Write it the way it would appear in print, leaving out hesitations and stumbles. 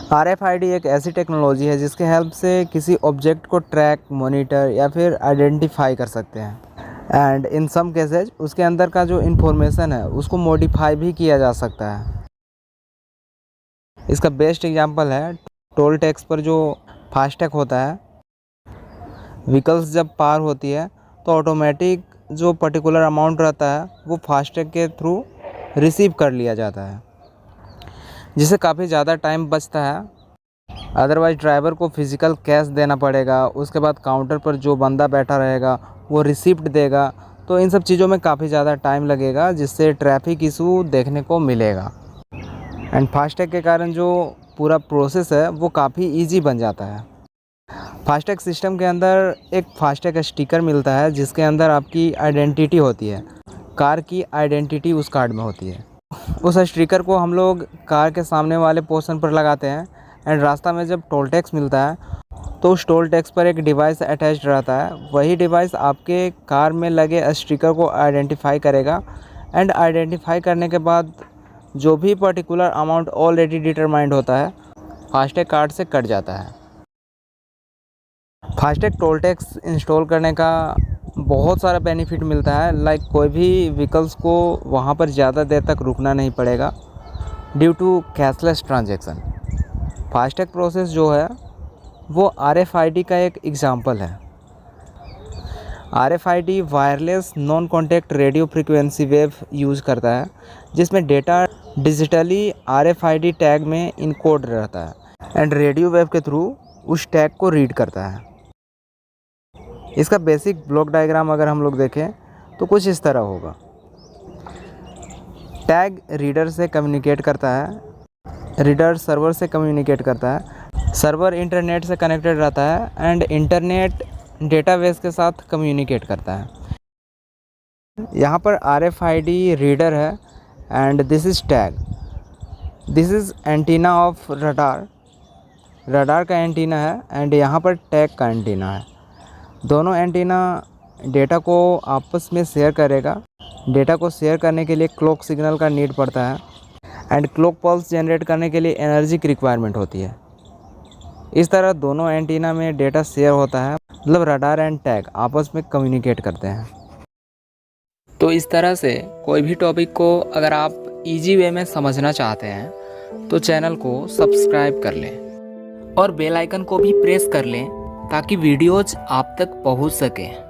RFID एक ऐसी technology है जिसके हेल्प से किसी ऑब्जेक्ट को ट्रैक, मॉनिटर या फिर आइडेंटिफाई कर सकते हैं। एंड इन सम केसेज उसके अंदर का जो इन्फॉर्मेशन है उसको मॉडिफाई भी किया जा सकता है। इसका बेस्ट एग्जांपल है टोल टैक्स पर जो फास्टैग होता है। व्हीकल्स जब पार होती है तो ऑटोमेटिक जो पर्टिकुलर अमाउंट रहता है वो फास्टैग के थ्रू रिसीव कर लिया जाता है, जिससे काफ़ी ज़्यादा टाइम बचता है। अदरवाइज़ ड्राइवर को फिज़िकल कैश देना पड़ेगा, उसके बाद काउंटर पर जो बंदा बैठा रहेगा वो रिसिप्ट देगा, तो इन सब चीज़ों में काफ़ी ज़्यादा टाइम लगेगा, जिससे ट्रैफिक इशू देखने को मिलेगा। एंड फास्टैग के कारण जो पूरा प्रोसेस है वो काफ़ी ईजी बन जाता है। फास्टैग सिस्टम के अंदर एक फास्टैग स्टिकर मिलता है जिसके अंदर आपकी आइडेंटिटी होती है, कार की आइडेंटिटी उस कार्ड में होती है। उस स्टिकर को हम लोग कार के सामने वाले पोर्शन पर लगाते हैं। एंड रास्ता में जब टोल टैक्स मिलता है तो उस टोल टैक्स पर एक डिवाइस अटैच्ड रहता है। वही डिवाइस आपके कार में लगे स्टिकर को आइडेंटिफाई करेगा। एंड आइडेंटिफाई करने के बाद जो भी पर्टिकुलर अमाउंट ऑलरेडी डिटरमाइंड होता है फास्टैग कार्ड से कट जाता है। फास्टैग टोल टैक्स इंस्टॉल करने का बहुत सारा बेनिफिट मिलता है। लाइक कोई भी व्हीकल्स को वहाँ पर ज़्यादा देर तक रुकना नहीं पड़ेगा due to cashless transaction. FASTag process जो है वो RFID का एक एग्जांपल है। RFID wireless non contact radio frequency wave use करता है, जिसमें डेटा डिजिटली RFID टैग में इनकोड रहता है एंड रेडियो वेव के थ्रू उस टैग को रीड करता है। इसका बेसिक ब्लॉक डायग्राम अगर हम लोग देखें तो कुछ इस तरह होगा। टैग रीडर से कम्युनिकेट करता है, रीडर सर्वर से कम्युनिकेट करता है, सर्वर इंटरनेट से कनेक्टेड रहता है एंड इंटरनेट डेटाबेस के साथ कम्युनिकेट करता है। यहाँ पर RFID रीडर है and this is tag, this is antenna of radar, radar का एंटीना है एंड यहाँ पर टैग का एंटीना है। दोनों एंटीना डेटा को आपस में शेयर करेगा। डेटा को शेयर करने के लिए क्लॉक सिग्नल का नीड पड़ता है एंड क्लॉक पल्स जनरेट करने के लिए एनर्जी की रिक्वायरमेंट होती है। इस तरह दोनों एंटीना में डेटा शेयर होता है, मतलब रडार एंड टैग आपस में कम्युनिकेट करते हैं। तो इस तरह से कोई भी टॉपिक को अगर आप इजी वे में समझना चाहते हैं तो चैनल को सब्सक्राइब कर लें और बेल आइकन को भी प्रेस कर लें ताकि वीडियोज आप तक पहुंच सकें।